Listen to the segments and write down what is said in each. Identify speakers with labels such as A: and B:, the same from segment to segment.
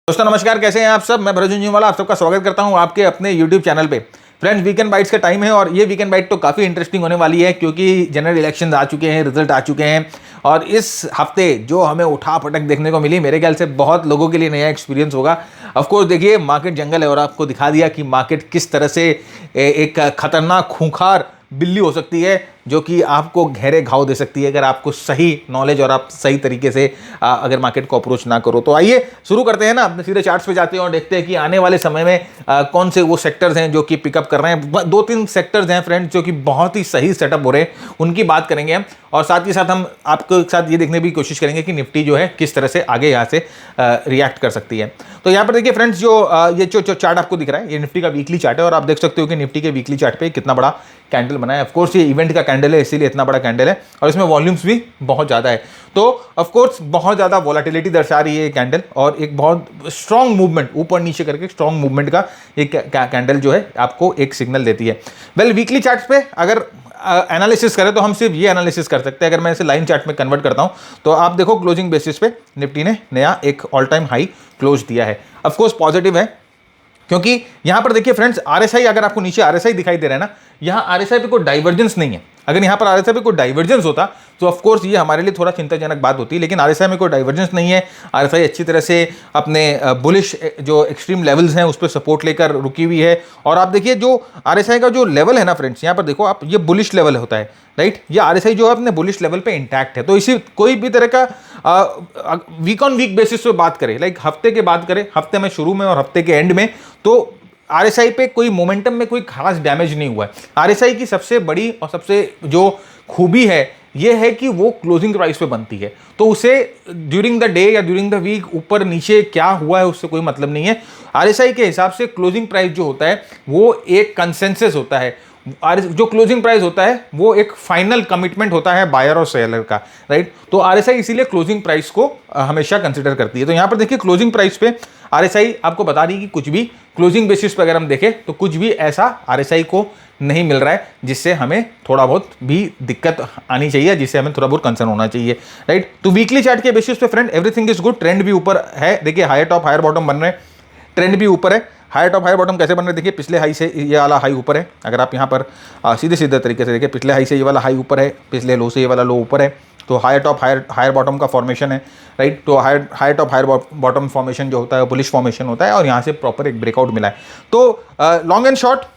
A: दोस्तों नमस्कार, कैसे हैं आप सब। मैं भरत झुंझुनवाला आप सबका स्वागत करता हूं आपके अपने YouTube चैनल पे। फ्रेंड्स, वीकेंड बाइट्स का टाइम है और ये वीकेंड बाइट तो काफ़ी इंटरेस्टिंग होने वाली है क्योंकि जनरल इलेक्शंस आ चुके हैं, रिजल्ट आ चुके हैं और इस हफ्ते जो हमें उठा पटक देखने को मिली, मेरे ख्याल से बहुत लोगों के लिए नया एक्सपीरियंस होगा। ऑफ कोर्स देखिए, मार्केट जंगल है और आपको दिखा दिया कि मार्केट किस तरह से एक खतरनाक खूंखार बिल्ली हो सकती है जो कि आपको गहरे घाव दे सकती है अगर आपको सही नॉलेज और आप सही तरीके से अगर मार्केट को अप्रोच ना करो। तो आइए शुरू करते हैं ना, अपने सीधे चार्ट्स पे जाते हैं और देखते हैं कि आने वाले समय में कौन से वो सेक्टर्स हैं जो कि पिकअप कर रहे हैं। दो तीन सेक्टर्स हैं फ्रेंड्स जो कि बहुत ही सही सेटअप हो रहे हैं, उनकी बात करेंगे हम और साथ ही साथ हम आपके साथ ये देखने की कोशिश करेंगे कि निफ्टी जो है किस तरह से आगे यहाँ से रिएक्ट कर सकती है। तो यहाँ पर देखिए फ्रेंड्स, ये जो चार्ट आपको दिख रहा है ये निफ्टी का वीकली चार्ट है और आप देख सकते हो कि निफ्टी के वीकली चार्ट पे कितना बड़ा कैंडल बना है। ऑफकोर्स ये इवेंट का कैंडल है इसीलिए इतना बड़ा कैंडल है और इसमें वॉल्यूम्स भी बहुत ज़्यादा है। तो ऑफकोर्स बहुत ज़्यादा वोलेटिलिटी दर्शा रही है ये कैंडल और एक बहुत स्ट्रॉन्ग मूवमेंट, ऊपर नीचे करके स्ट्रॉन्ग मूवमेंट का एक कैंडल जो है आपको एक सिग्नल देती है। वेल, वीकली चार्ट्स पे अगर एनालिसिस करें तो हम सिर्फ ये एनालिसिस कर सकते हैं। अगर मैं इसे लाइन चार्ट में कन्वर्ट करता हूं तो आप देखो क्लोजिंग बेसिस पे निफ्टी ने नया एक ऑल टाइम हाई क्लोज दिया है। ऑफ कोर्स पॉजिटिव है क्योंकि यहां पर देखिए फ्रेंड्स, आरएसआई, अगर आपको नीचे आरएसआई दिखाई दे रहा है ना, यहां आरएसआई पे कोई डाइवर्जेंस नहीं है। अगर यहां पर आरएसआई पे कोई डाइवर्जेंस होता तो ऑफ कोर्स ये हमारे लिए थोड़ा चिंताजनक बात होती है, लेकिन आरएसआई में कोई डाइवर्जेंस नहीं है। आरएसआई अच्छी तरह से अपने बुलिश जो एक्सट्रीम लेवल्स हैं उस पर सपोर्ट लेकर रुकी हुई है। और आप देखिए जो आरएसआई का जो लेवल है ना फ्रेंड्स, यहां पर देखो आप, ये बुलिश लेवल होता है, राइट। ये आरएसआई जो है अपने बुलिश लेवल पे इंटैक्ट है। तो इसी कोई भी तरह का वीक ऑन वीक बेसिस पे बात करें, लाइक हफ्ते के बात करें, हफ्ते में शुरू में और हफ्ते के एंड में, तो आरएसआई पे कोई मोमेंटम में कोई खास डैमेज नहीं हुआ है। आरएसआई की सबसे बड़ी और सबसे जो खूबी है ये है कि वो क्लोजिंग प्राइस पे बनती है, तो उसे ड्यूरिंग द डे या ड्यूरिंग द वीक ऊपर नीचे क्या हुआ है उससे कोई मतलब नहीं है। आरएसआई के हिसाब से क्लोजिंग प्राइस जो होता है वो एक कंसेंसस होता है। जो क्लोजिंग प्राइस होता है वो एक फाइनल कमिटमेंट होता है बायर और सेलर का, राइट। तो आरएसआई इसीलिए क्लोजिंग प्राइस को हमेशा कंसिडर करती है। तो यहां पर देखिए क्लोजिंग प्राइस पे आरएसआई आपको बता रही है कि कुछ भी क्लोजिंग बेसिस पे अगर हम देखें तो कुछ भी ऐसा आरएसआई को नहीं मिल रहा है जिससे हमें थोड़ा बहुत भी दिक्कत आनी चाहिए, जिससे हमें थोड़ा बहुत कंसर्न होना चाहिए, राइट। तो वीकली चार्ट के बेसिस पे friend everything is good. Trend भी ऊपर है, देखिए हायर टॉप हायर बॉटम बन रहे हैं, ट्रेंड भी ऊपर है। हायर टॉप हायर बॉटम कैसे बन रहे हैं, देखिए पिछले हाई से ये वाला हाई ऊपर है। अगर आप यहाँ पर सीधे सीधे तरीके से देखिए, पिछले हाई से ये वाला हाई ऊपर है, पिछले लो से ये वाला लो ऊपर है। तो हायर टॉप हायर बॉटम का फॉर्मेशन है, राइट। तो higher top higher bottom formation जो होता है बुलिश फॉर्मेशन होता है और यहाँ से प्रॉपर एक ब्रेकआउट मिला है। तो लॉन्ग एंड शॉर्ट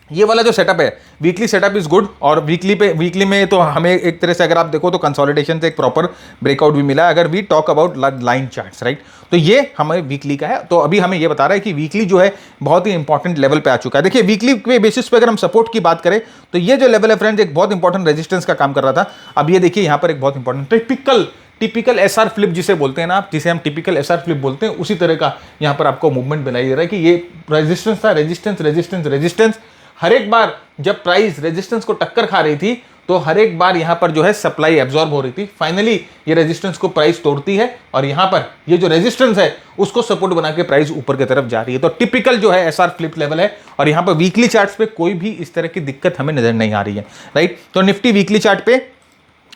A: ये वाला जो सेटअप है, वीकली सेटअप इज गुड। और वीकली में तो हमें एक तरह से अगर आप देखो तो कंसोलिडेशन से एक प्रॉपर ब्रेकआउट भी मिला है। अगर we talk about line charts, right, तो ये हमें वीकली का है। तो अभी हमें ये बता रहा है कि वीकली जो है बहुत ही इंपॉर्टेंट लेवल पे आ चुका है। देखिए वीकली के बेसिस पे अगर हम सपोर्ट की बात करें तो ये जो लेवल है फ्रेंड्स एक बहुत इंपॉर्टेंट रेजिस्टेंस का काम कर रहा था। अब ये देखिए यहाँ पर एक बहुत इंपॉर्टेंट टिपिकल एसआर फ्लिप जिसे बोलते हैं ना आप, जिसे हम टिपिकल एसआर फ्लिप बोलते हैं, उसी तरह का यहाँ पर आपको मूवमेंट बनाई दे रहा है कि ये रेजिस्टेंस था, रेजिस्टेंस। हर एक बार जब प्राइस रेजिस्टेंस को टक्कर खा रही थी तो हर एक बार यहां पर जो है सप्लाई एब्जॉर्ब हो रही थी। फाइनली ये रेजिस्टेंस को प्राइस तोड़ती है और यहां पर ये जो रेजिस्टेंस है उसको सपोर्ट बना के प्राइस ऊपर की तरफ जा रही है। तो टिपिकल जो है एसआर फ्लिप लेवल है और यहां पर वीकली चार्ट्स पे कोई भी इस तरह की दिक्कत हमें नजर नहीं आ रही है, राइट। तो निफ्टी वीकली चार्ट पे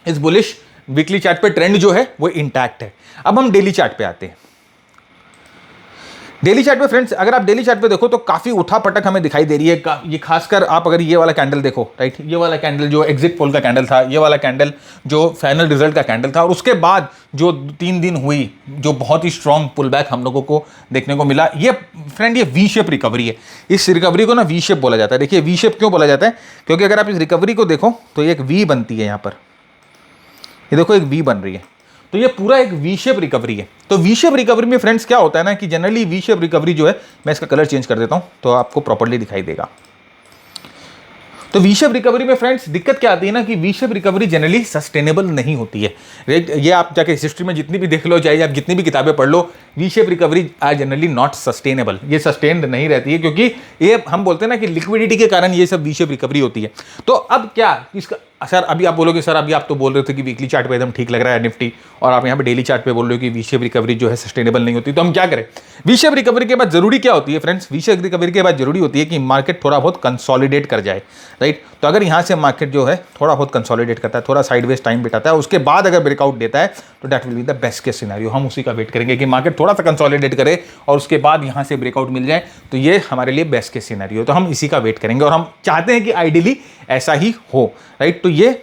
A: इस बुलिश, वीकली चार्ट पे ट्रेंड जो है वो इंटैक्ट है। अब हम डेली चार्ट पे आते हैं। डेली चार्ट पे फ्रेंड्स अगर आप डेली चार्ट पे देखो तो काफी उठापटक हमें दिखाई दे रही है। ये खासकर आप अगर ये वाला कैंडल देखो, राइट, ये वाला कैंडल जो एग्जिट पोल का कैंडल था, ये वाला कैंडल जो फाइनल रिजल्ट का कैंडल था, और उसके बाद जो 3 दिन हुई जो बहुत ही स्ट्रॉन्ग पुल बैक हम लोगों को देखने को मिला, ये फ्रेंड ये वी शेप रिकवरी है। इस रिकवरी को ना वी शेप बोला जाता है। देखिए वी शेप क्यों बोला जाता है, क्योंकि अगर आप इस रिकवरी को देखो तो एक वी बनती है यहाँ पर, ये देखो एक वी बन रही है। तो ये पूरा एक वी शेप रिकवरी है। तो वी शेप रिकवरी में फ्रेंड्स क्या होता है ना कि जनरली वी शेप रिकवरी जो है, मैं इसका कलर चेंज कर देता हूं तो आपको प्रॉपर्ली दिखाई देगा। तो वी शेप रिकवरी में फ्रेंड्स दिक्कत क्या आती है ना कि we shape recovery generally sustainable नहीं होती है। ये आप जाके हिस्ट्री में जितनी भी देख लो, चाहे आप जितनी भी किताबें पढ़ लो, V shape recovery are generally not sustainable. ये सस्टेन्ड नहीं रहती है क्योंकि ये हम बोलते हैं ना कि लिक्विडिटी के कारण ये सब वी शेप रिकवरी होती है। तो अब क्या इसका सर, अभी आप बोलोगे सर अभी आप तो बोल रहे थे कि वीकली चार्ट पे एकदम ठीक लग रहा है निफ्टी, और आप यहाँ पे डेली चार्ट पे बोल रहे हो कि वी शेप रिकवरी जो है सस्टेनेबल नहीं होती। तो हम क्या करें? वी शेप रिकवरी के बाद जरूरी क्या होती है फ्रेंड्स? वी शेप रिकवरी के बाद जरूरी होती है कि मार्केट थोड़ा बहुत कंसोलिडेट कर जाए, राइट। तो अगर यहाँ से मार्केट जो है थोड़ा बहुत कंसोलिडेट करता है, थोड़ा साइडवेज टाइम बिताता है, उसके बाद अगर ब्रेकआउट देता है तो that will be the best case scenario. हम उसी का वेट करेंगे कि मार्केट थोड़ा सा कंसोलिडेट करे और उसके बाद यहाँ से ब्रेकआउट मिल जाए, तो ये हमारे लिए बेस्ट केस सिनेरियो, तो हम इसी का वेट करेंगे और हम चाहते हैं कि आइडियली ऐसा ही हो, राइट। तो ये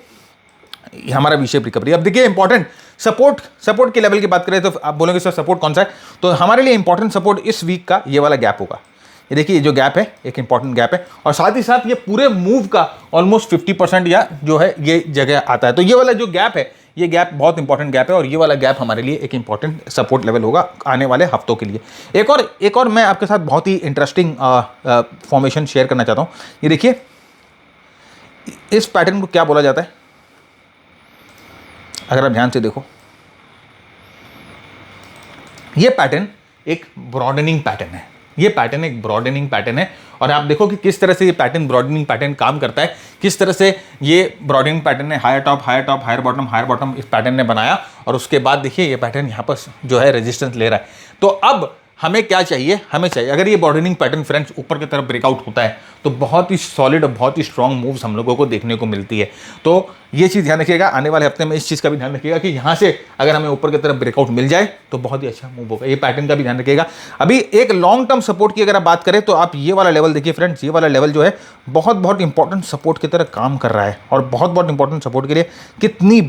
A: हमारा वी शेप रिकवरी। अब देखिए इंपॉर्टेंट सपोर्ट के लेवल की बात करें तो आप बोलेंगे सर सपोर्ट कौन सा है, तो हमारे लिए इंपॉर्टेंट सपोर्ट इस वीक का ये वाला गैप होगा। ये देखिए ये जो गैप है एक इंपॉर्टेंट गैप है, और साथ ही साथ ये पूरे मूव का ऑलमोस्ट 50% या जो है ये जगह आता है। तो ये वाला जो गैप है, ये गैप बहुत इंपॉर्टेंट गैप है और ये वाला गैप हमारे लिए एक इंपॉर्टेंट सपोर्ट लेवल होगा आने वाले हफ्तों के लिए। एक और मैं आपके साथ बहुत ही इंटरेस्टिंग फॉर्मेशन शेयर करना चाहता हूँ। ये देखिए इस पैटर्न को क्या बोला जाता है, अगर आप ध्यान से देखो, ये पैटर्न एक ब्रॉडनिंग पैटर्न है, ये पैटर्न एक ब्रॉडनिंग पैटर्न है। और आप देखो कि किस तरह से ये पैटर्न ब्रॉडनिंग पैटर्न काम करता है, किस तरह से ये ब्रॉडनिंग पैटर्न ने हायर टॉप हायर बॉटम इस पैटर्न ने बनाया, और उसके बाद देखिए ये पैटर्न यहाँ पर जो है रेजिस्टेंस ले रहा है। तो अब हमें क्या चाहिए, हमें चाहिए अगर ये ब्रॉडनिंग पैटर्न फ्रेंड्स ऊपर की तरफ ब्रेकआउट होता है तो बहुत ही सॉलिड और बहुत ही स्ट्रॉन्ग मूव्स हम लोगों को देखने को मिलती है। तो ये चीज़ ध्यान रखिएगा, आने वाले हफ्ते में इस चीज़ का भी ध्यान रखिएगा कि यहाँ से अगर हमें ऊपर की तरफ ब्रेकआउट मिल जाए तो बहुत ही अच्छा मूव होगा। ये पैटर्न का भी ध्यान रखिएगा। अभी एक लॉन्ग टर्म सपोर्ट की अगर आप बात करें तो आप ये वाला लेवल देखिए फ्रेंड्स, ये वाला लेवल जो है बहुत इंपॉर्टेंट सपोर्ट की तरह काम कर रहा है, और बहुत इंपॉर्टेंट सपोर्ट के लिए कितनी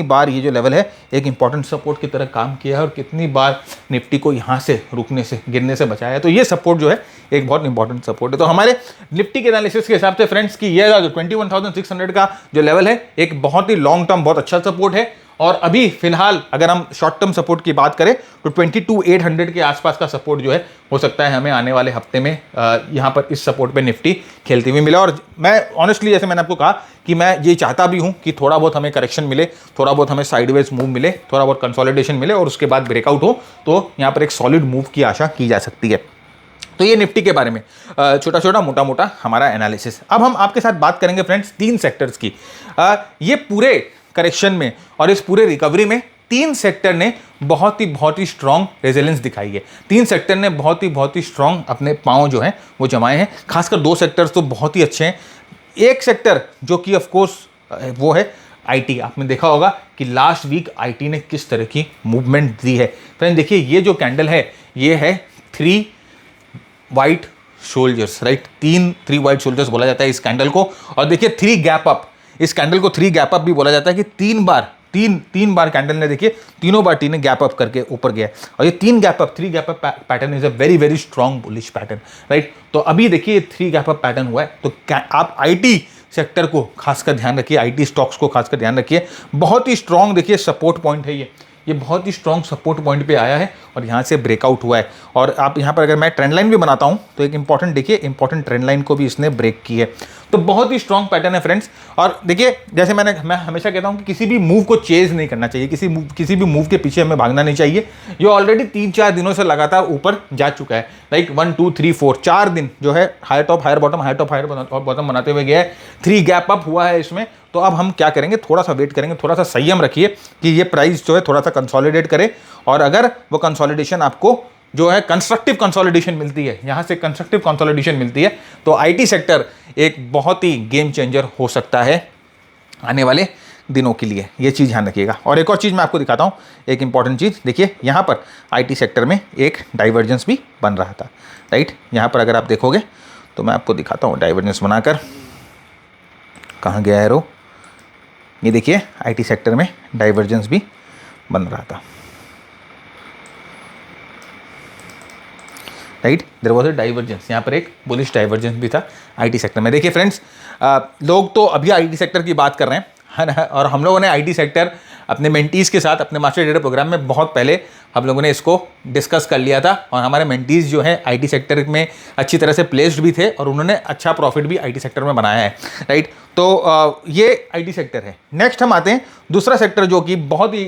A: बार ये जो लेवल है एक इंपॉर्टेंट सपोर्ट की तरह काम किया है, और कितनी बार निफ्टी को यहाँ से रुकने से गिरने से बचाया है। तो ये सपोर्ट जो है एक बहुत इंपॉर्टेंट सपोर्ट है। तो हमारे निफ्टी के एनालिसिस के हिसाब से फ्रेंड्स की ये जो 21,600 का जो लेवल है एक बहुत ही लॉन्ग टर्म बहुत अच्छा सपोर्ट है। और अभी फिलहाल अगर हम शॉर्ट टर्म सपोर्ट की बात करें तो 22,800 के आसपास का सपोर्ट जो है हो सकता है हमें आने वाले हफ्ते में यहाँ पर इस सपोर्ट पे निफ्टी खेलती हुई मिला। और मैं ऑनेस्टली जैसे मैंने आपको कहा कि मैं ये चाहता भी हूँ कि थोड़ा बहुत हमें करेक्शन मिले, थोड़ा बहुत हमें साइडवेज मूव मिले, थोड़ा बहुत कंसोलिडेशन मिले और उसके बाद ब्रेकआउट हो तो यहाँ पर एक सॉलिड मूव की आशा की जा सकती है। तो ये निफ्टी के बारे में छोटा मोटा हमारा एनालिसिस। अब हम आपके साथ बात करेंगे फ्रेंड्स 3 सेक्टर्स की। ये पूरे करेक्शन में और इस पूरे रिकवरी में 3 सेक्टर ने बहुत ही स्ट्रॉन्ग रेजिलेंस दिखाई है। 3 सेक्टर ने बहुत ही स्ट्रॉन्ग अपने पांव जो हैं वो जमाए हैं। खासकर 2 सेक्टर्स तो बहुत ही अच्छे हैं। एक सेक्टर जो कि ऑफ कोर्स वो है आईटी। आपने देखा होगा कि लास्ट वीक आईटी ने किस तरह की मूवमेंट दी है। फ्रेंड देखिए ये जो कैंडल है ये है 3 white soldiers, right. 3 white soldiers बोला जाता है इस कैंडल को। और देखिए 3 गैप अप, इस कैंडल को 3 गैप अप भी बोला जाता है कि 3 बार कैंडल ने देखिए तीनों बार टी ने गैप अप करके ऊपर गया। और ये 3 gap up pattern is a very strong bullish pattern, right. तो अभी देखिए 3 गैप अप पैटर्न हुआ है। तो आप आईटी सेक्टर को खासकर ध्यान रखिए, आईटी स्टॉक्स को खासकर ध्यान रखिए। बहुत ही स्ट्रॉन्ग देखिए सपोर्ट पॉइंट है ये बहुत ही स्ट्रॉन्ग सपोर्ट पॉइंट पे आया है और यहाँ से ब्रेकआउट हुआ है। और आप यहाँ पर अगर मैं ट्रेंड लाइन भी बनाता हूँ तो एक इंपॉर्टेंट देखिए इंपॉर्टेंट ट्रेंड लाइन को भी इसने ब्रेक की है। तो बहुत ही स्ट्रॉन्ग पैटर्न है फ्रेंड्स। और देखिए जैसे मैं हमेशा कहता हूँ कि किसी भी मूव को चेज नहीं करना चाहिए, किसी भी मूव के पीछे हमें भागना नहीं चाहिए। ये ऑलरेडी 3-4 दिनों से लगातार ऊपर जा चुका है, लाइक 1 2 3 4 4 दिन जो है हायर टॉप हायर बॉटम बनाते हुए गया है। 3 गैप अप हुआ है इसमें। तो अब हम क्या करेंगे, थोड़ा सा वेट करेंगे, थोड़ा सा संयम रखिए कि ये प्राइस जो है थोड़ा सा कंसोलिडेट करे। और अगर वो कंसोलिडेशन आपको जो है कंस्ट्रक्टिव कंसोलिडेशन मिलती है, यहाँ से कंस्ट्रक्टिव कंसोलिडेशन मिलती है, तो आईटी सेक्टर एक बहुत ही गेम चेंजर हो सकता है आने वाले दिनों के लिए। ये चीज़ ध्यान रखिएगा। और एक और चीज़ मैं आपको दिखाता हूँ, एक इंपॉर्टेंट चीज़ देखिए, यहाँ पर आईटी सेक्टर में एक डाइवर्जेंस भी बन रहा था, राइट। यहाँ पर अगर आप देखोगे तो मैं आपको दिखाता हूँ डाइवर्जेंस बनाकर, कहाँ गया है रो। ये देखिए आईटी सेक्टर में डाइवर्जेंस भी बन रहा था, right. There was a divergence, यहाँ पर एक बुलिश डाइवर्जेंस भी था आईटी सेक्टर में। देखिए फ्रेंड्स, लोग तो अभी आईटी सेक्टर की बात कर रहे हैं, है ना। और हम लोगों ने आईटी सेक्टर अपने मेंटीज़ के साथ अपने मास्टर ट्रेडर प्रोग्राम में बहुत पहले हम लोगों ने इसको डिस्कस कर लिया था। और हमारे मेंटीज़ जो है आईटी सेक्टर में अच्छी तरह से प्लेस्ड भी थे और उन्होंने अच्छा प्रॉफिट भी आईटी सेक्टर में बनाया है, राइट। तो ये आईटी सेक्टर है। नेक्स्ट हम आते हैं दूसरा सेक्टर जो कि बहुत ही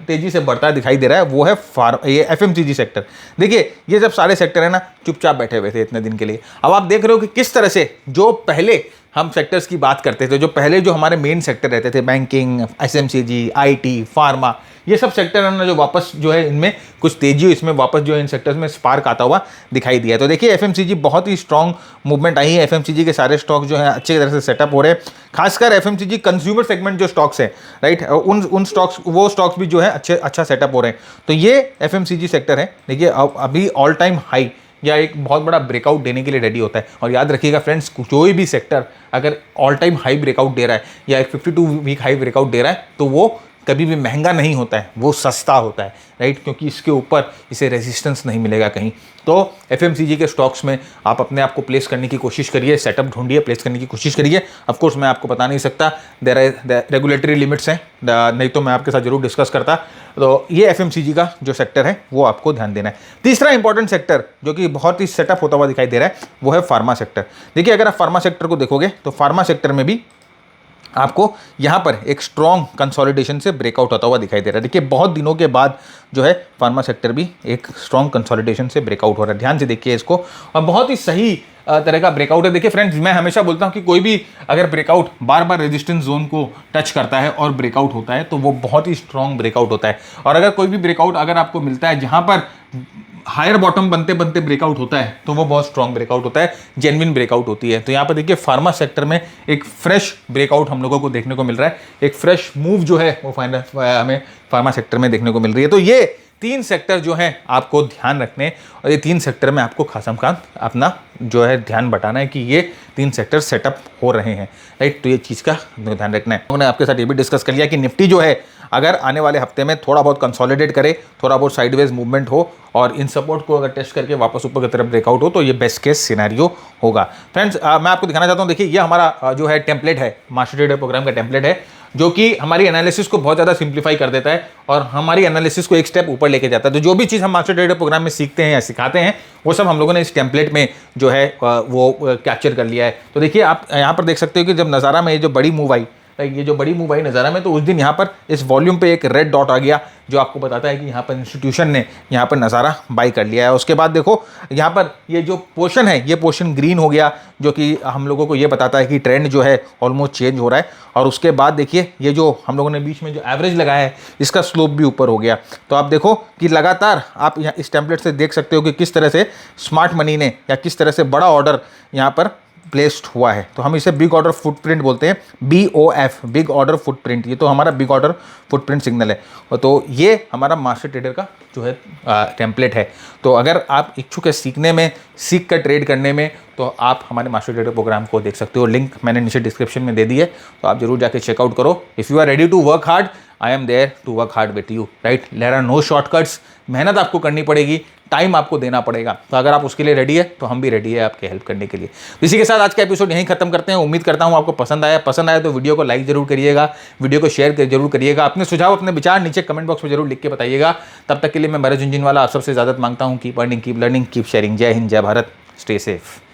A: तेज़ी से बढ़ता दिखाई दे रहा है, वो है ये एफएमसीजी सेक्टर। देखिए ये जब सारे सेक्टर है ना चुपचाप बैठे हुए थे इतने दिन के लिए, अब आप देख रहे हो कि किस तरह से जो पहले हम सेक्टर्स की बात करते थे, जो पहले जो हमारे मेन सेक्टर रहते थे, बैंकिंग, एफएमसीजी, आईटी, फार्मा, ये सब सेक्टर है ना, जो वापस जो है इनमें कुछ तेजी हो, इसमें वापस जो है इन सेक्टर्स में स्पार्क आता हुआ दिखाई दिया है। तो देखिए एफएमसीजी बहुत ही स्ट्रॉन्ग मूवमेंट आई है, एफएमसीजी के सारे स्टॉक जो है अच्छी तरह से सेटअप हो रहे हैं, खासकर एफएमसीजी कंज्यूमर सेगमेंट जो स्टॉक्स है, राइट, उन स्टॉक्स, वो स्टॉक्स भी जो है अच्छा सेटअप हो रहे हैं। तो ये एफएमसीजी सेक्टर है, देखिए अभी ऑल टाइम हाई या एक बहुत बड़ा ब्रेकआउट देने के लिए रेडी होता है। और याद रखिएगा फ्रेंड्स, कोई भी सेक्टर अगर ऑल टाइम हाई ब्रेकआउट दे रहा है या एक 52 वीक हाई ब्रेकआउट दे रहा है, तो वो कभी भी महंगा नहीं होता है, वो सस्ता होता है, राइट, क्योंकि इसके ऊपर इसे रेजिस्टेंस नहीं मिलेगा कहीं। तो एफएमसीजी के स्टॉक्स में आप अपने आप को प्लेस करने की कोशिश करिए, सेटअप ढूंढिए, प्लेस करने की कोशिश करिए। ऑफ कोर्स मैं आपको बता नहीं सकता, देयर आर रेगुलेटरी लिमिट्स हैं, नहीं तो मैं आपके साथ जरूर डिस्कस करता। तो ये एफएमसीजी का जो सेक्टर है वो आपको ध्यान देना है। तीसरा इंपॉर्टेंट सेक्टर जो कि बहुत ही सेटअप होता हुआ दिखाई दे रहा है, वो है फार्मा सेक्टर। देखिए अगर आप फार्मा सेक्टर को देखोगे तो फार्मा सेक्टर में भी आपको यहाँ पर एक स्ट्रॉन्ग कंसोलिडेशन से ब्रेकआउट होता हुआ दिखाई दे रहा है। देखिए बहुत दिनों के बाद जो है फार्मा सेक्टर भी एक स्ट्रॉन्ग कंसोलिडेशन से ब्रेकआउट हो रहा है, ध्यान से देखिए इसको, और बहुत ही सही तरह का ब्रेकआउट है। देखिए फ्रेंड्स, मैं हमेशा बोलता हूँ कि कोई भी अगर ब्रेकआउट बार बार रेजिस्टेंस जोन को टच करता है और ब्रेकआउट होता है तो वो बहुत ही स्ट्रॉन्ग ब्रेकआउट होता है। और अगर कोई भी ब्रेकआउट अगर आपको मिलता है जहाँ पर हायर बॉटम बनते बनते ब्रेकआउट होता है, तो वो बहुत स्ट्रॉन्ग ब्रेकआउट होता है, जेन्युइन ब्रेकआउट होती है। तो यहाँ पर देखिए फार्मा सेक्टर में एक फ्रेश ब्रेकआउट हम लोगों को देखने को मिल रहा है, एक फ्रेश मूव जो है वो हमें फार्मा सेक्टर में देखने को मिल रही है। तो ये तीन सेक्टर जो हैं आपको ध्यान रखने, और ये तीन सेक्टर में आपको खासम खान अपना जो है ध्यान बटाना है कि ये तीन सेक्टर सेटअप हो रहे हैं, राइट। तो ये चीज़ का ध्यान रखना है। मैंने आपके साथ ये भी डिस्कस कर लिया कि निफ्टी जो है अगर आने वाले हफ्ते में थोड़ा बहुत कंसोलिडेट करे, थोड़ा बहुत साइडवेज मूवमेंट हो और इन सपोर्ट को अगर टेस्ट करके वापस ऊपर की तरफ ब्रेकआउट हो, तो ये बेस्ट केस सिनेरियो होगा। फ्रेंड्स, मैं आपको दिखाना चाहता हूँ, देखिए ये हमारा जो है टेम्पलेट है, मास्टर ट्रेडर प्रोग्राम का टेम्पलेट है, जो कि हमारी एनालिसिस को बहुत ज़्यादा सिंप्लीफाई कर देता है और हमारी एनालिसिस को एक स्टेप ऊपर लेके जाता है। तो जो भी चीज़ हम मास्टर ट्रेडर प्रोग्राम में सीखते हैं या सिखाते हैं, वो सब हम लोगों ने इस टेम्पलेट में जो है वो कैप्चर कर लिया है। तो देखिए आप यहाँ पर देख सकते हो कि जब नज़ारा में ये जो बड़ी मूव आई, ये जो बड़ी मूव आई नज़ारा में, तो उस दिन यहाँ पर इस वॉल्यूम पे एक रेड डॉट आ गया जो आपको बताता है कि यहाँ पर इंस्टीट्यूशन ने यहाँ पर नज़ारा बाई कर लिया है। उसके बाद देखो यहाँ पर ये जो पोर्शन है, ये पोर्शन ग्रीन हो गया, जो कि हम लोगों को ये बताता है कि ट्रेंड जो है ऑलमोस्ट चेंज हो रहा है। और उसके बाद देखिए ये जो हम लोगों ने बीच में जो एवरेज लगाया है, इसका स्लोप भी ऊपर हो गया। तो आप देखो कि लगातार आप यहाँ इस टेम्पलेट से देख सकते हो कि किस तरह से स्मार्ट मनी ने या किस तरह से बड़ा ऑर्डर यहाँ पर प्लेस्ड हुआ है। तो हम इसे बिग ऑर्डर फुटप्रिंट बोलते हैं, BOF, बिग ऑर्डर फुटप्रिंट। ये तो हमारा बिग ऑर्डर फुटप्रिंट सिग्नल है। तो ये हमारा मास्टर ट्रेडर का जो है टेम्पलेट है। तो अगर आप इच्छुक है सीखने में, सीख कर ट्रेड करने में, तो आप हमारे मास्टर ट्रेडर प्रोग्राम को देख सकते हो। लिंक मैंने नीचे डिस्क्रिप्शन में दे दी है, तो आप जरूर जाके चेकआउट करो। If you are ready to work hard, I am there to work hard with you, right. There are no shortcuts, मेहनत आपको करनी पड़ेगी, टाइम आपको देना पड़ेगा। तो अगर आप उसके लिए रेडी है, तो हम भी रेडी है आपके हेल्प करने के लिए। इसी के साथ आज का एपिसोड यहीं खत्म करते हैं। उम्मीद करता हूँ आपको पसंद आया तो वीडियो को लाइक जरूर करिएगा, वीडियो को शेयर जरूर करिएगा, अपने सुझाव, अपने विचार नीचे कमेंट बॉक्स में जरूर लिख के बताइएगा। तब तक के लिए मैं भरत झुनझुनवाला आप सबसे इजाजत मांगता हूँ। Keep earning, keep learning, keep sharing. जय हिंद, जय भारत, स्टे सेफ।